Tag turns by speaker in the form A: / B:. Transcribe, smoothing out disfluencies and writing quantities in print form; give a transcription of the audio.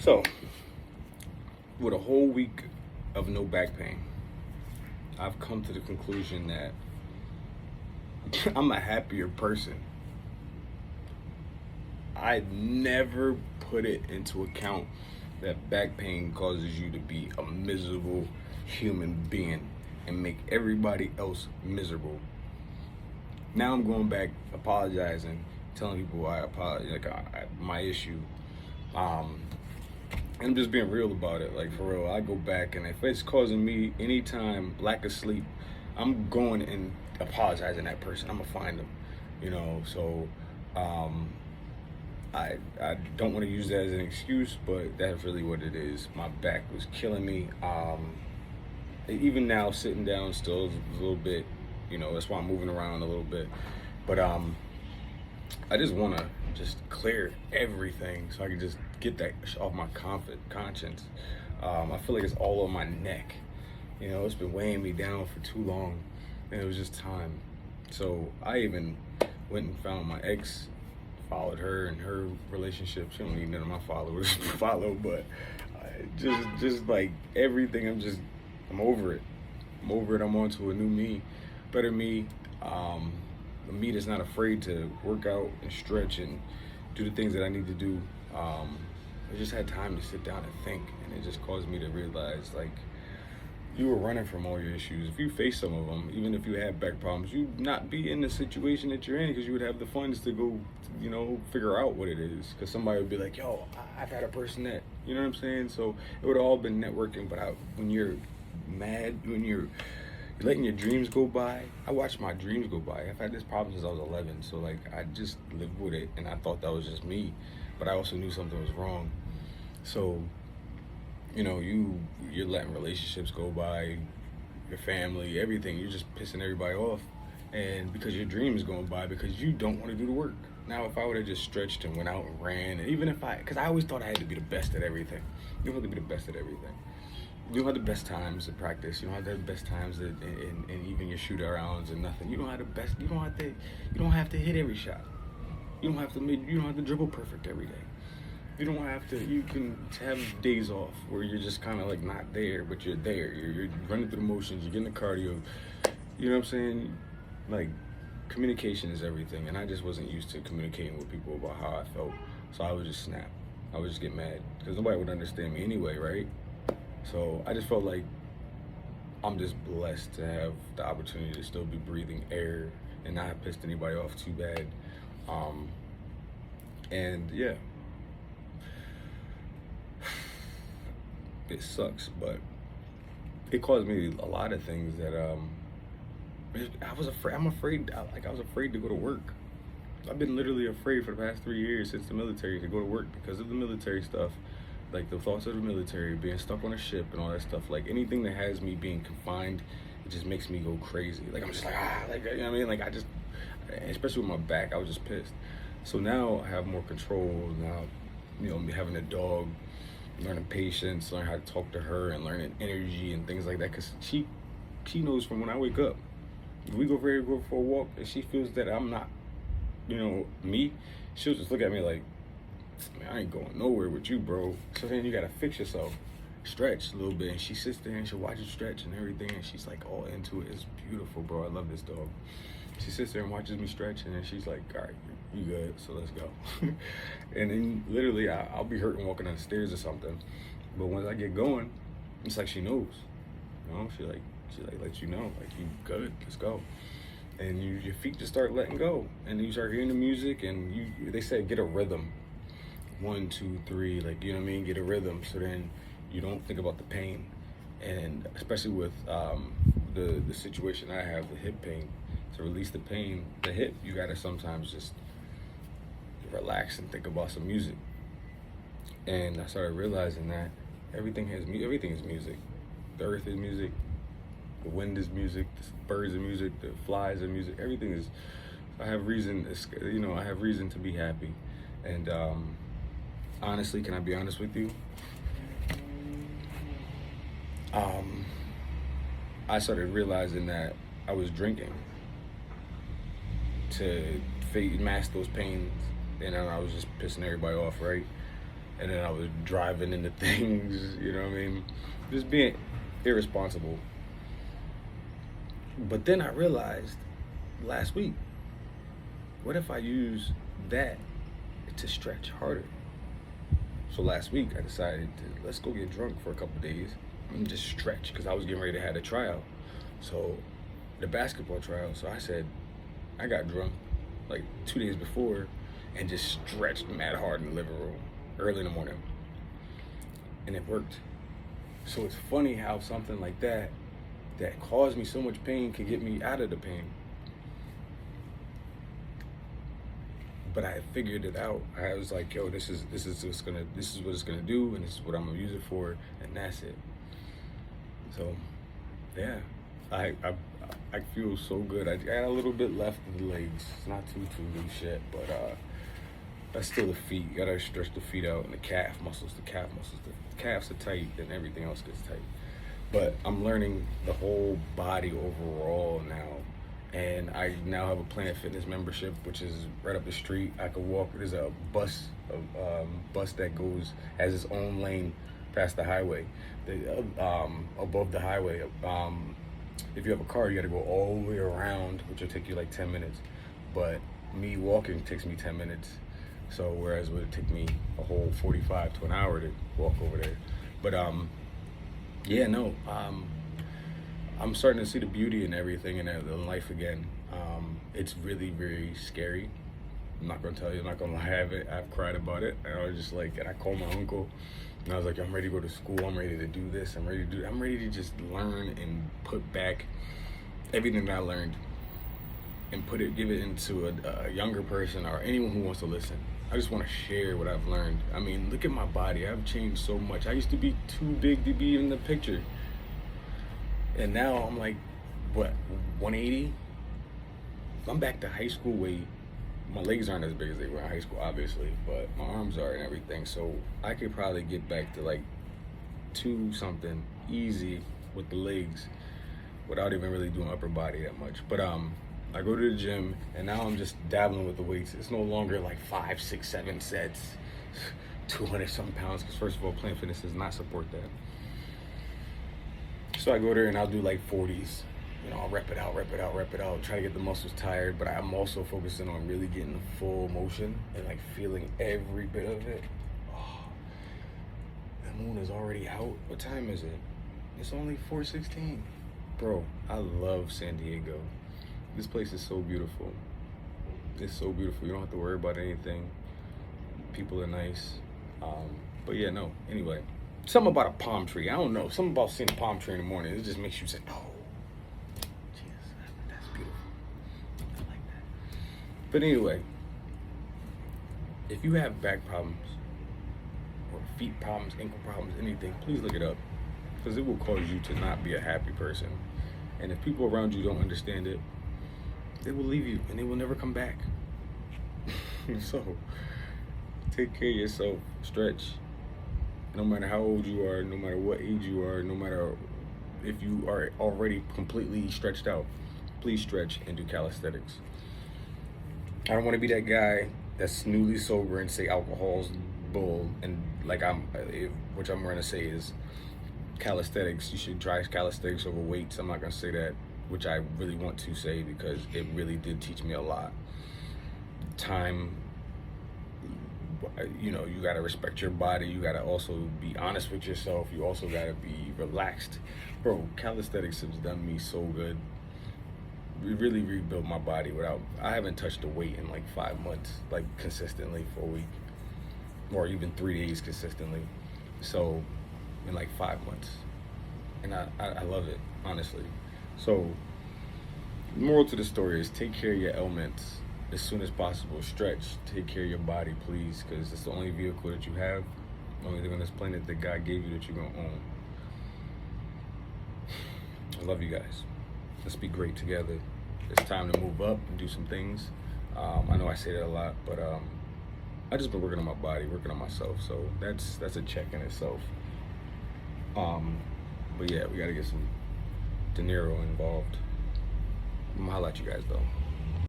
A: So, with a whole week of no back pain, I've come to the conclusion that I'm a happier person. I never put it into account that back pain causes you to be a miserable human being and make everybody else miserable. Now I'm going back apologizing, telling people I apologize, my issue. I'm just being real about it. Like, for real, I go back, and if it's causing me anytime lack of sleep, I'm going and apologizing to that person. I'm gonna find them, So I don't want to use that as an excuse, but that's really what it is. My back was killing me. Even now, sitting down still is a little bit, that's why I'm moving around a little bit. But I just want to just clear everything so I can just get that off my conscience. I feel like it's all on my neck. It's been weighing me down for too long, and it was just time. So I even went and found my ex, followed her and her relationship. She don't need none of my followers to follow, but just like everything, I'm over it. I'm over it. I'm on to a new me, better me. A me that's not afraid to work out and stretch and do the things that I need to do. I just had time to sit down and think, and it just caused me to realize, like, you were running from all your issues. If you face some of them, even if you had back problems, you'd not be in the situation that you're in because you would have the funds to go, figure out what it is. Because somebody would be like, yo, I've had a person that, you know what I'm saying? So it would have all been networking. But when you're mad, when you're letting your dreams go by, I watched my dreams go by. I've had this problem since I was 11. So, like, I just lived with it, and I thought that was just me. But I also knew something was wrong. So, you're letting relationships go by, your family, everything. You're just pissing everybody off, and because your dream is going by, because you don't want to do the work. Now, if I would have just stretched and went out and ran, and even because I always thought I had to be the best at everything. You don't have to be the best at everything. You don't have the best times to practice. You don't have the best times in even your shoot arounds and nothing. You don't have the best. You don't have to hit every shot. You don't have to dribble perfect every day. You don't have to. You can have days off where you're just kind of like not there, but you're there. You're running through the motions. You're getting the cardio. You know what I'm saying? Like, communication is everything, and I just wasn't used to communicating with people about how I felt. So I would just snap. I would just get mad because nobody would understand me anyway, right? So I just felt like I'm just blessed to have the opportunity to still be breathing air and not have pissed anybody off too bad. And yeah, it sucks, but it caused me a lot of things that I was afraid. I was afraid to go to work. I've been literally afraid for the past 3 years since the military to go to work because of the military stuff. Like, the thoughts of the military, being stuck on a ship and all that stuff. Like, anything that has me being confined, it just makes me go crazy. Like, I'm just like, you know what I mean? Like, especially with my back, I was just pissed. So now I have more control. Now, having a dog, learning patience, learning how to talk to her, and learning energy and things like that. Because she knows from when I wake up. If we go for a walk and she feels that I'm not, me, she'll just look at me like, man, I ain't going nowhere with you, bro. So then you gotta fix yourself, stretch a little bit, and she sits there and she'll watch you stretch and everything, and she's like all into it. It's beautiful, bro. I love this dog. She sits there and watches me stretch, and then she's like, all right, you good, so let's go. And then literally I'll be hurting walking down the stairs or something, but once I get going, it's like she knows, she lets you know, like, you good, let's go. And your feet just start letting go, and then you start hearing the music, and they say get a rhythm. 1, 2, 3, like, you know what I mean? Get a rhythm, so then you don't think about the pain. And especially with the situation I have, the hip pain, to release the pain, the hip, you gotta sometimes just relax and think about some music. And I started realizing that everything is music. The earth is music, the wind is music, the birds are music, the flies are music, everything is. I have reason to be happy. And honestly, can I be honest with you? I started realizing that I was drinking to mask those pains, and I was just pissing everybody off, right? and then I was driving into things, you know what I mean? Just being irresponsible. But then I realized last week, what if I use that to stretch harder? So last week I decided to let's go get drunk for a couple days and just stretch, because I was getting ready to have a tryout. So the basketball trial. So I said I got drunk like 2 days before and just stretched mad hard in the living room early in the morning, and it worked. So it's funny how something like that caused me so much pain can get me out of the pain. But I figured it out. I was like, yo, this is what it's gonna do, and this is what I'm gonna use it for, and that's it. So yeah, I feel so good. I got a little bit left of the legs. It's not too loose shit, but that's still the feet. You gotta stretch the feet out and the calf muscles. The calves are tight, and everything else gets tight. But I'm learning the whole body overall now. And I now have a Planet Fitness membership, which is right up the street. I could walk. There's a bus that has its own lane past the highway, above the highway. If you have a car, you got to go all the way around, which will take you like 10 minutes. But me walking takes me 10 minutes. So whereas it would take me a whole 45 to an hour to walk over there. But yeah, no. I'm starting to see the beauty in everything and in life again. It's really, very scary. I'm not gonna tell you, I'm not gonna lie, I've cried about it. And I was just like, and I called my uncle and I was like, I'm ready to go to school, I'm ready to do this, I'm ready to just learn and put back everything that I learned and give it into a younger person or anyone who wants to listen. I just want to share what I've learned. I mean, look at my body, I've changed so much. I used to be too big to be in the picture. And now I'm like, what, 180? I'm back to high school weight. My legs aren't as big as they were in high school, obviously, but my arms are and everything. So I could probably get back to like 2-something easy with the legs without even really doing upper body that much. But I go to the gym and now I'm just dabbling with the weights. It's no longer like 5, 6, 7 sets, 200-something pounds, because first of all, Planet Fitness does not support that. So I go there and I'll do like 40s. You know, I'll rep it out, try to get the muscles tired, but I'm also focusing on really getting the full motion and like feeling every bit of it. Oh, the moon is already out. What time is it? It's only 4:16. Bro, I love San Diego. This place is so beautiful. It's so beautiful. You don't have to worry about anything. People are nice. But yeah, no, anyway. Something about a palm tree. I don't know. Something about seeing a palm tree in the morning. It just makes you say, oh, Jesus, that's beautiful. I like that. But anyway, if you have back problems or feet problems, ankle problems, anything, please look it up, because it will cause you to not be a happy person. And if people around you don't understand it, they will leave you and they will never come back. So take care of yourself. Stretch. No matter how old you are, no matter what age you are, no matter if you are already completely stretched out, please stretch and do calisthenics. I don't want to be that guy that's newly sober and say alcohol's bull, and like which I'm going to say is calisthenics. You should try calisthenics over weights. I'm not going to say that, which I really want to say, because it really did teach me a lot. Time. You know, you gotta respect your body. You gotta also be honest with yourself. You also gotta be relaxed. Bro, calisthenics has done me so good. We really rebuilt my body I haven't touched a weight in like 5 months, like consistently for a week, or even 3 days consistently. So in like 5 months, and I love it, honestly. So the moral to the story is take care of your ailments as soon as possible. Stretch, take care of your body, please, because it's the only vehicle that you have, the only thing on this planet that God gave you that you're gonna own. I love you guys. Let's be great together. It's time to move up and do some things. I know I say that a lot, but I just been working on my body, working on myself, so that's a check in itself. But yeah, we gotta get some De Niro involved. I'm gonna holler at you guys though.